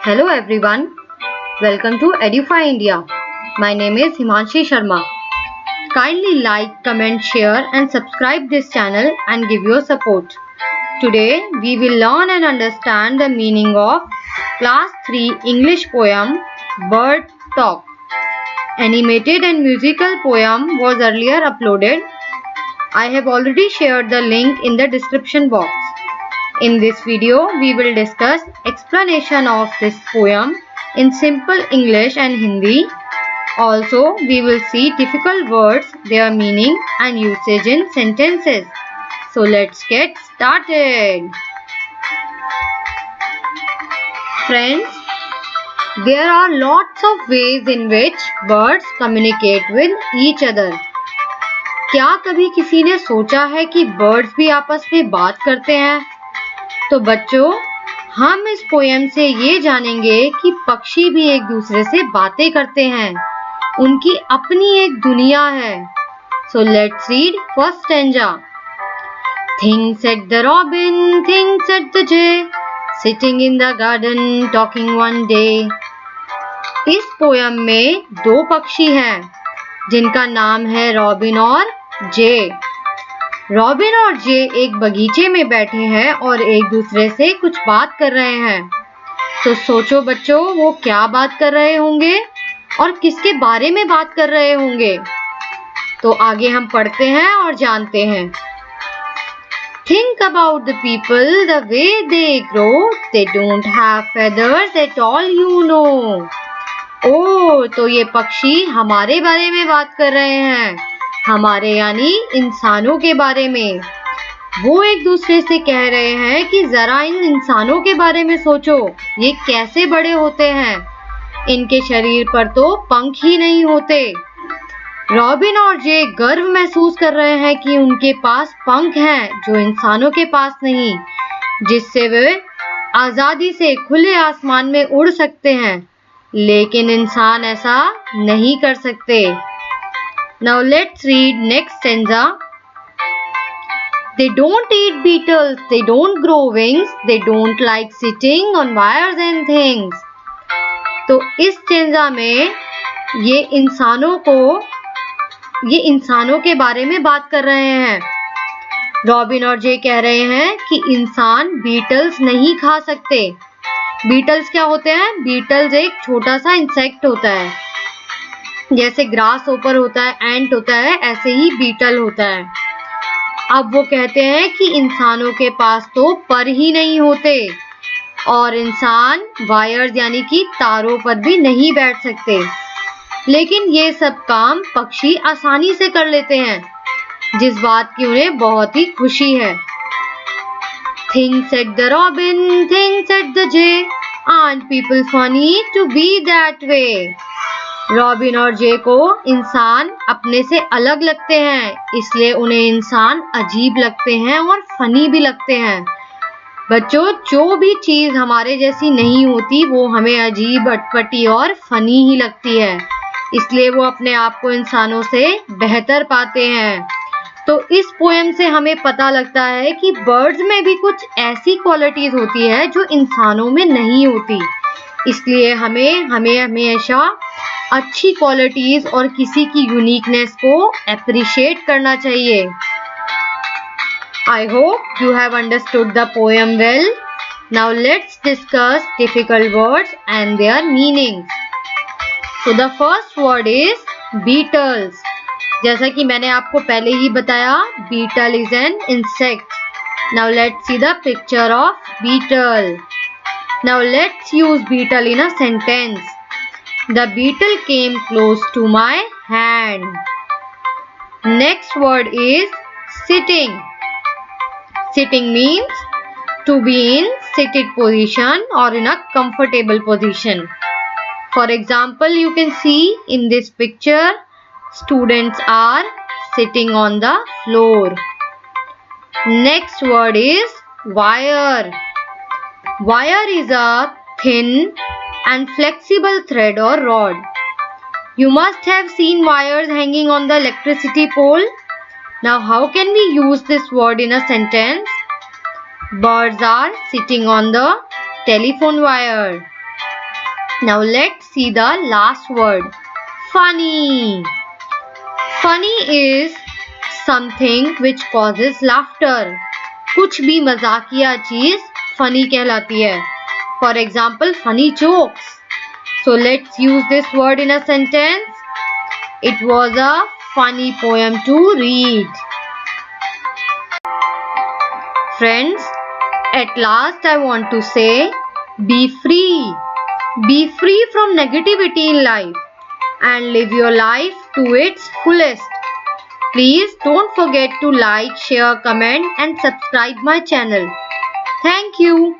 Hello everyone, welcome to Edify India. My name is Himanshi Sharma. Kindly like, comment, share and subscribe this channel and give your support. Today we will learn and understand the meaning of Class 3 English poem Bird Talk. Animated and musical poem was earlier uploaded. I have already shared the link in the description box. In this video, we will discuss explanation of this poem in simple English and Hindi. Also, we will see difficult words, their meaning and usage in sentences. So let's get started. Friends, there are lots of ways in which birds communicate with each other. क्या कभी किसी ने सोचा है कि birds भी आपस में बात करते हैं? तो बच्चों, हम इस पोयम से ये जानेंगे कि पक्षी भी एक दूसरे से बातें करते हैं। उनकी अपनी एक दुनिया है। So let's read first stanza. Things said the robin, things said the jay, sitting in the garden talking one day. इस पोयम में दो पक्षी हैं, जिनका नाम है रॉबिन और जे। रॉबिन और जे एक बगीचे में बैठे हैं और एक दूसरे से कुछ बात कर रहे हैं। तो सोचो बच्चों, वो क्या बात कर रहे होंगे और किसके बारे में बात कर रहे होंगे? तो आगे हम पढ़ते हैं और जानते हैं। Think about the people, the way they grow, they don't have feathers at all, you know. ओह, तो ये पक्षी हमारे बारे में बात कर रहे हैं, हमारे यानी इंसानों के बारे में। वो एक दूसरे से कह रहे हैं कि जरा इन इंसानों के बारे में सोचो, ये कैसे बड़े होते हैं। इनके शरीर पर तो पंख ही नहीं होते। रॉबिन और जे गर्व महसूस कर रहे हैं कि उनके पास पंख हैं जो इंसानों के पास नहीं, जिससे वे आजादी से खुले आसमान में उड़ सकते हैं, लेकिन इंसान ऐसा नहीं कर सकते। Now let's read next stanza. They don't eat beetles, they don't grow wings, they don't like sitting on wires and things. तो इस स्टेंजा में ये इंसानों के बारे में बात कर रहे हैं। रॉबिन और जे कह रहे हैं कि इंसान बीटल्स नहीं खा सकते। बीटल्स क्या होते हैं? बीटल्स एक छोटा सा इंसेक्ट होता है। जैसे ग्रास होपर होता है, एंट होता है, ऐसे ही बीटल होता है। अब वो कहते हैं कि इंसानों के पास तो पर ही नहीं होते और इंसान वायर्स यानी कि तारों पर भी नहीं बैठ सकते, लेकिन ये सब काम पक्षी आसानी से कर लेते हैं, जिस बात की उन्हें बहुत ही खुशी है। Things said the robin, things said the jay, aren't people funny to be that way? Robin और जे को इंसान अपने से अलग लगते हैं, इसलिए उन्हें इंसान अजीब लगते हैं और फनी भी लगते हैं। बच्चों, जो भी चीज हमारे जैसी नहीं होती वो हमें अजीब, अटपटी और फनी ही लगती है, इसलिए वो अपने आप को इंसानों से बेहतर पाते हैं। तो इस पोयम से हमें पता लगता है कि बर्ड्स में भी कुछ ऐसी क्वालिटीज होती है जो इंसानों में नहीं होती, इसलिए हमें हमेशा अच्छी क्वालिटीज और किसी की यूनिकनेस को अप्रिशिएट करना चाहिए। I hope you have understood the poem well. Now let's discuss difficult words and their meanings. So the first word is beetles. जैसा कि मैंने आपको पहले ही बताया, beetle is an insect. Now let's see the picture of beetle. Now let's use beetle in a sentence. The beetle came close to my hand. Next word is sitting. Sitting means to be in seated position or in a comfortable position. For example, you can see in this picture, students are sitting on the floor. Next word is wire. Wire is a thin and flexible thread or rod. You must have seen wires hanging on the electricity pole. Now how can we use this word in a sentence? Birds are sitting on the telephone wire. Now let's see the last word. Funny. Funny is something which causes laughter. कुछ भी मजाकिया चीज funny कहलाती है. For example, funny jokes. So let's use this word in a sentence. It was a funny poem to read. Friends, at last I want to say, be free. Be free from negativity in life and live your life to its fullest. Please don't forget to like, share, comment and subscribe my channel. Thank you.